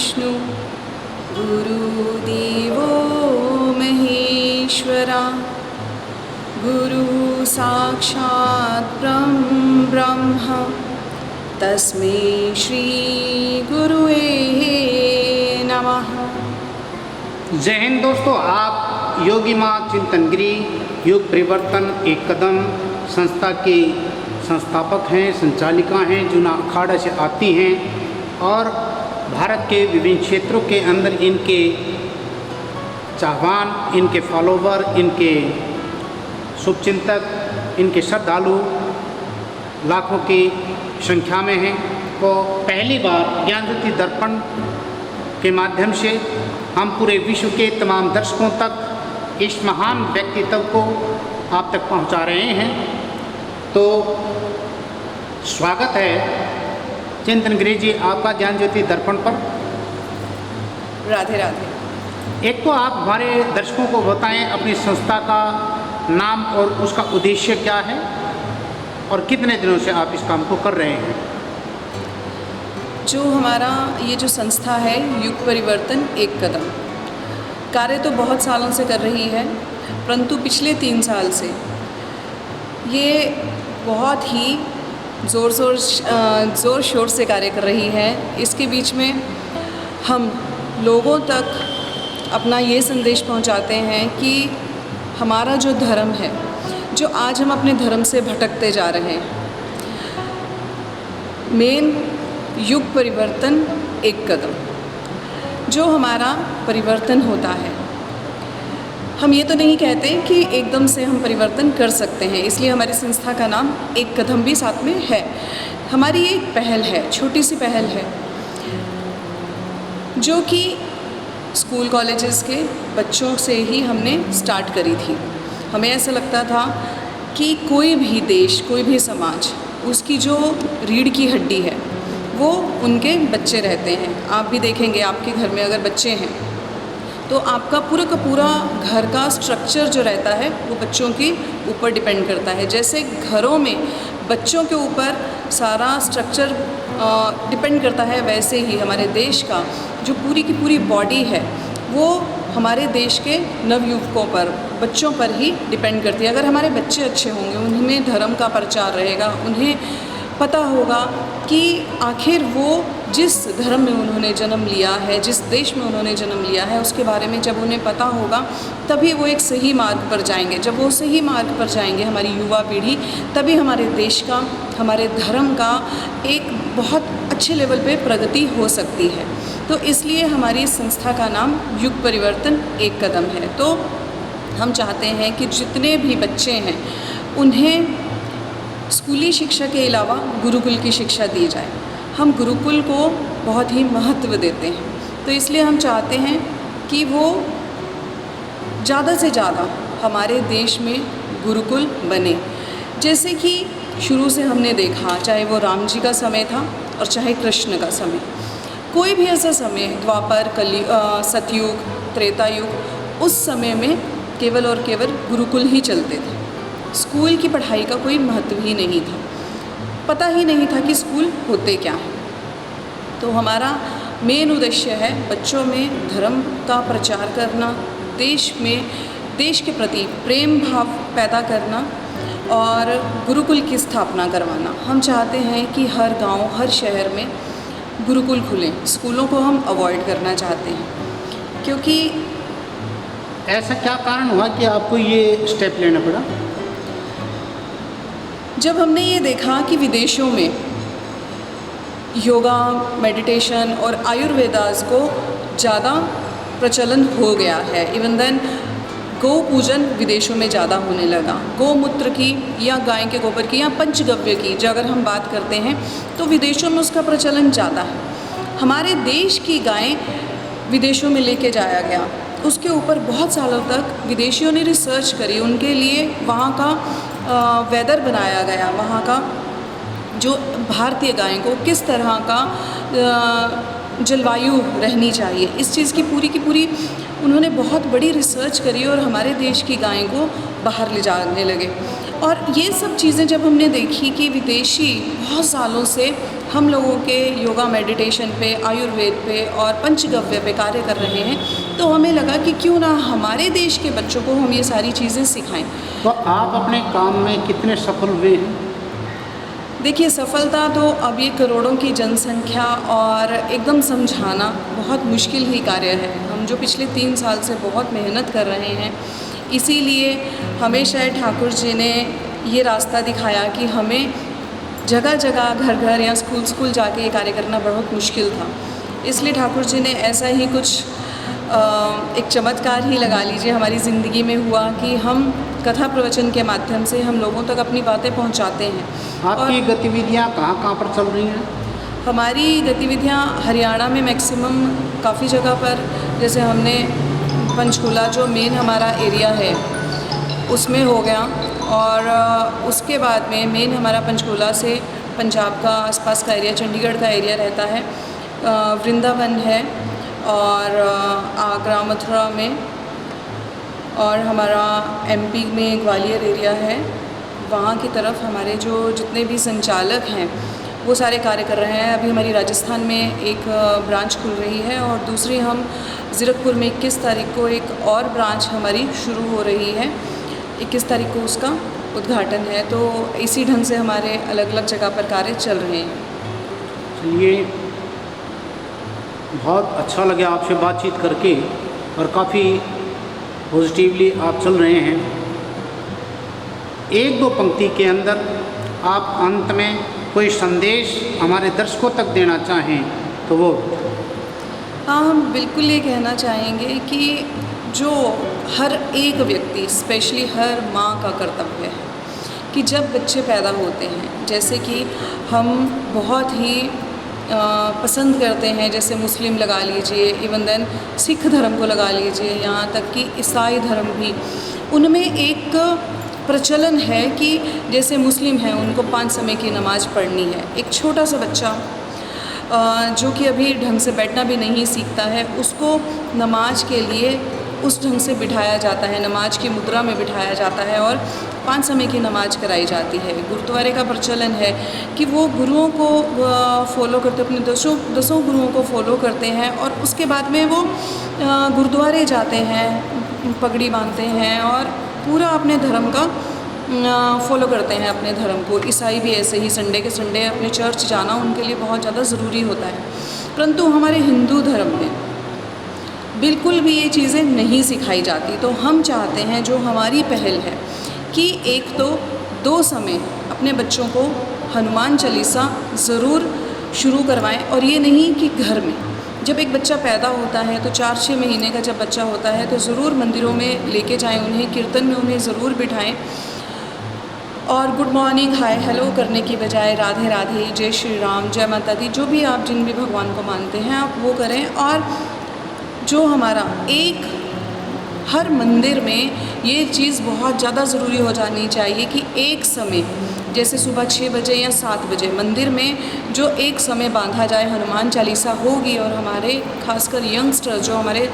विष्णु गुरुदेवो महेश्वरा गुरु साक्षात् ब्रह्म तस्मै श्री गुरुवे नमः। जय हिंद दोस्तों, आप योगी माँ चिंतनगिरी युग परिवर्तन एक कदम संस्था की संस्थापक हैं, संचालिका हैं, जो ना अखाड़ा से आती हैं और भारत के विभिन्न क्षेत्रों के अंदर इनके चाहवान, इनके फॉलोवर, इनके शुभचिंतक, इनके श्रद्धालु लाखों की संख्या में हैं। तो पहली बार ज्ञान ज्योति दर्पण के माध्यम से हम पूरे विश्व के तमाम दर्शकों तक इस महान व्यक्तित्व को आप तक पहुंचा रहे हैं। तो स्वागत है चिंतनगिरी जी आपका ज्ञान ज्योति दर्पण पर। राधे राधे। एक तो आप हमारे दर्शकों को बताएं अपनी संस्था का नाम और उसका उद्देश्य क्या है और कितने दिनों से आप इस काम को कर रहे हैं। जो हमारा ये जो संस्था है युग परिवर्तन एक कदम, कार्य तो बहुत सालों से कर रही है, परंतु पिछले 3 साल से ये बहुत ही ज़ोर शोर से कार्य कर रही है। इसके बीच में हम लोगों तक अपना ये संदेश पहुंचाते हैं कि हमारा जो धर्म है, जो आज हम अपने धर्म से भटकते जा रहे हैं, मेन युग परिवर्तन एक कदम, जो हमारा परिवर्तन होता है। हम ये तो नहीं कहते कि एकदम से हम परिवर्तन कर सकते हैं, इसलिए हमारी संस्था का नाम एक कदम भी साथ में है। हमारी ये एक पहल है, छोटी सी पहल है, जो कि स्कूल कॉलेजेस के बच्चों से ही हमने स्टार्ट करी थी। हमें ऐसा लगता था कि कोई भी देश, कोई भी समाज, उसकी जो रीढ़ की हड्डी है वो उनके बच्चे रहते हैं। आप भी देखेंगे आपके घर में अगर बच्चे हैं तो आपका पूरा का पूरा घर का स्ट्रक्चर जो रहता है वो बच्चों के ऊपर डिपेंड करता है। जैसे घरों में बच्चों के ऊपर सारा स्ट्रक्चर डिपेंड करता है, वैसे ही हमारे देश का जो पूरी की पूरी बॉडी है वो हमारे देश के नवयुवकों पर, बच्चों पर ही डिपेंड करती है। अगर हमारे बच्चे अच्छे होंगे, उनमें धर्म का प्रचार रहेगा, उन्हें पता होगा कि आखिर वो जिस धर्म में उन्होंने जन्म लिया है, जिस देश में उन्होंने जन्म लिया है, उसके बारे में जब उन्हें पता होगा तभी वो एक सही मार्ग पर जाएंगे। जब वो सही मार्ग पर जाएंगे, हमारी युवा पीढ़ी, तभी हमारे देश का, हमारे धर्म का एक बहुत अच्छे लेवल पे प्रगति हो सकती है। तो इसलिए हमारी संस्था का नाम युग परिवर्तन एक कदम है। तो हम चाहते हैं कि जितने भी बच्चे हैं उन्हें स्कूली शिक्षा के अलावा गुरुकुल की शिक्षा दी जाए। हम गुरुकुल को बहुत ही महत्व देते हैं, तो इसलिए हम चाहते हैं कि वो ज़्यादा से ज़्यादा हमारे देश में गुरुकुल बने। जैसे कि शुरू से हमने देखा, चाहे वो राम जी का समय था और चाहे कृष्ण का समय, कोई भी ऐसा समय, द्वापर, कलि, सतयुग, त्रेता युग, उस समय में केवल और केवल गुरुकुल ही चलते थे। स्कूल की पढ़ाई का कोई महत्व ही नहीं था, पता ही नहीं था कि स्कूल होते क्या हैं। तो हमारा मेन उद्देश्य है बच्चों में धर्म का प्रचार करना, देश में, देश के प्रति प्रेम भाव पैदा करना और गुरुकुल की स्थापना करवाना। हम चाहते हैं कि हर गांव, हर शहर में गुरुकुल खुलें। स्कूलों को हम अवॉइड करना चाहते हैं, क्योंकि ऐसा क्या कारण हुआ कि आपको ये स्टेप लेना पड़ा? जब हमने ये देखा कि विदेशों में योगा, मेडिटेशन और आयुर्वेदास को ज़्यादा प्रचलन हो गया है, इवन देन गौ पूजन विदेशों में ज़्यादा होने लगा। गौमूत्र की या गाय के गोबर की या पंचगव्य की जो अगर हम बात करते हैं तो विदेशों में उसका प्रचलन ज़्यादा है। हमारे देश की गायें विदेशों में लेके जाया गया, उसके ऊपर बहुत सालों तक विदेशियों ने रिसर्च करी, उनके लिए वहाँ का वेदर बनाया गया, वहाँ का जो भारतीय गायों को किस तरह का जलवायु रहनी चाहिए, इस चीज़ की पूरी उन्होंने बहुत बड़ी रिसर्च करी और हमारे देश की गायों को बाहर ले जाने लगे। और ये सब चीज़ें जब हमने देखी कि विदेशी बहुत सालों से हम लोगों के योगा मेडिटेशन पे, आयुर्वेद पे और पंचगव्य पे कार्य कर रहे हैं, तो हमें लगा कि क्यों ना हमारे देश के बच्चों को हम ये सारी चीज़ें सिखाएं। तो आप अपने काम में कितने सफल हुए हैं? देखिए, सफलता तो अब ये करोड़ों की जनसंख्या और एकदम समझाना बहुत मुश्किल ही कार्य है। हम जो पिछले 3 साल से बहुत मेहनत कर रहे हैं, इसीलिए हमें शायद ठाकुर जी ने ये रास्ता दिखाया कि हमें जगह जगह, घर घर या स्कूल स्कूल जाके ये कार्य करना बहुत मुश्किल था। इसलिए ठाकुर जी ने ऐसा ही कुछ एक चमत्कार ही लगा लीजिए हमारी ज़िंदगी में हुआ कि हम कथा प्रवचन के माध्यम से हम लोगों तक अपनी बातें पहुंचाते हैं। आपकी गतिविधियाँ कहाँ पर चल रही हैं? हमारी गतिविधियाँ हरियाणा में मैक्सिमम काफ़ी जगह पर, जैसे हमने पंचकूला जो मेन हमारा एरिया है उसमें हो गया, और उसके बाद में मेन हमारा पंचकूला से पंजाब का आसपास का एरिया, चंडीगढ़ का एरिया रहता है, वृंदावन है और आगरा मथुरा में, और हमारा एमपी में ग्वालियर एरिया है। वहाँ की तरफ हमारे जो जितने भी संचालक हैं वो सारे कार्य कर रहे हैं। अभी हमारी राजस्थान में एक ब्रांच खुल रही है और दूसरी हम ज़ीरकपुर में 21 तारीख को एक और ब्रांच हमारी शुरू हो रही है। 21 तारीख को उसका उद्घाटन है। तो इसी ढंग से हमारे अलग अलग जगह पर कार्य चल रहे हैं। चलिए, बहुत अच्छा लगा आपसे बातचीत करके और काफ़ी पॉजिटिवली आप चल रहे हैं। एक दो पंक्ति के अंदर आप अंत में कोई संदेश हमारे दर्शकों तक देना चाहें तो वो? हाँ, हम बिल्कुल ये कहना चाहेंगे कि जो हर एक व्यक्ति, स्पेशली हर माँ का कर्तव्य है कि जब बच्चे पैदा होते हैं, जैसे कि हम बहुत ही पसंद करते हैं, जैसे मुस्लिम लगा लीजिए, इवन देन सिख धर्म को लगा लीजिए, यहाँ तक कि ईसाई धर्म भी, उनमें एक प्रचलन है कि जैसे मुस्लिम हैं उनको 5 समय की नमाज़ पढ़नी है। एक छोटा सा बच्चा जो कि अभी ढंग से बैठना भी नहीं सीखता है, उसको नमाज के लिए उस ढंग से बिठाया जाता है, नमाज की मुद्रा में बिठाया जाता है और 5 समय की नमाज कराई जाती है। गुरुद्वारे का प्रचलन है कि वो गुरुओं को फॉलो करते, अपने दसों गुरुओं को फॉलो करते हैं और उसके बाद में वो गुरुद्वारे जाते हैं, पगड़ी बांधते हैं और पूरा अपने धर्म का फॉलो करते हैं, अपने धर्म को। ईसाई भी ऐसे ही संडे के संडे अपने चर्च जाना उनके लिए बहुत ज़्यादा ज़रूरी होता है। परंतु हमारे हिंदू धर्म में बिल्कुल भी ये चीज़ें नहीं सिखाई जाती। तो हम चाहते हैं, जो हमारी पहल है, कि एक तो 2 समय अपने बच्चों को हनुमान चालीसा ज़रूर शुरू करवाएं। और ये नहीं कि घर में, जब एक बच्चा पैदा होता है तो 4-6 महीने का जब बच्चा होता है तो ज़रूर मंदिरों में लेके जाएं, उन्हें कीर्तन में उन्हें ज़रूर बिठाएं और गुड मॉर्निंग, हाय हेलो करने की बजाय राधे राधे, जय श्री राम, जय माता दी, जो भी आप जिन भी भगवान को मानते हैं आप वो करें। और जो हमारा एक हर मंदिर में ये चीज़ बहुत ज़्यादा ज़रूरी हो जानी चाहिए कि एक समय, जैसे सुबह 6 बजे या 7 बजे मंदिर में जो एक समय बांधा जाए, हनुमान चालीसा होगी और हमारे खासकर यंगस्टर जो हमारे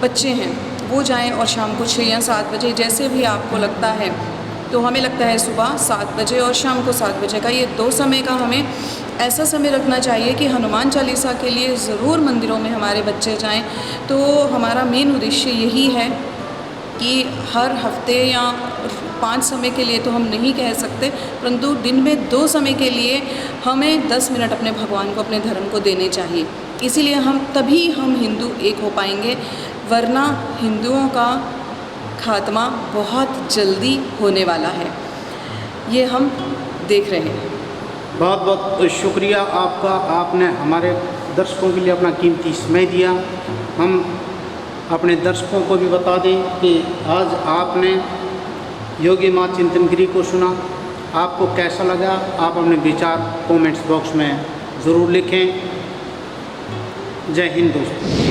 बच्चे हैं वो जाएं और शाम को 6 या 7 बजे, जैसे भी आपको लगता है। तो हमें लगता है सुबह 7 बजे और शाम को 7 बजे का, ये 2 समय का हमें ऐसा समय रखना चाहिए कि हनुमान चालीसा के लिए ज़रूर मंदिरों में हमारे बच्चे जाएं। तो हमारा मेन उद्देश्य यही है कि हर हफ्ते या 5 समय के लिए तो हम नहीं कह सकते, परंतु दिन में 2 समय के लिए हमें 10 मिनट अपने भगवान को, अपने धर्म को देने चाहिए। इसीलिए तभी हम हिंदू एक हो पाएंगे, वरना हिंदुओं का खात्मा बहुत जल्दी होने वाला है, ये हम देख रहे हैं। बहुत बहुत शुक्रिया आपका, आपने हमारे दर्शकों के लिए अपना कीमती समय दिया। हम अपने दर्शकों को भी बता दें कि आज आपने योगी माँ चिंतनगिरी को सुना, आपको कैसा लगा आप अपने विचार कमेंट्स बॉक्स में ज़रूर लिखें। जय हिंद दोस्तों।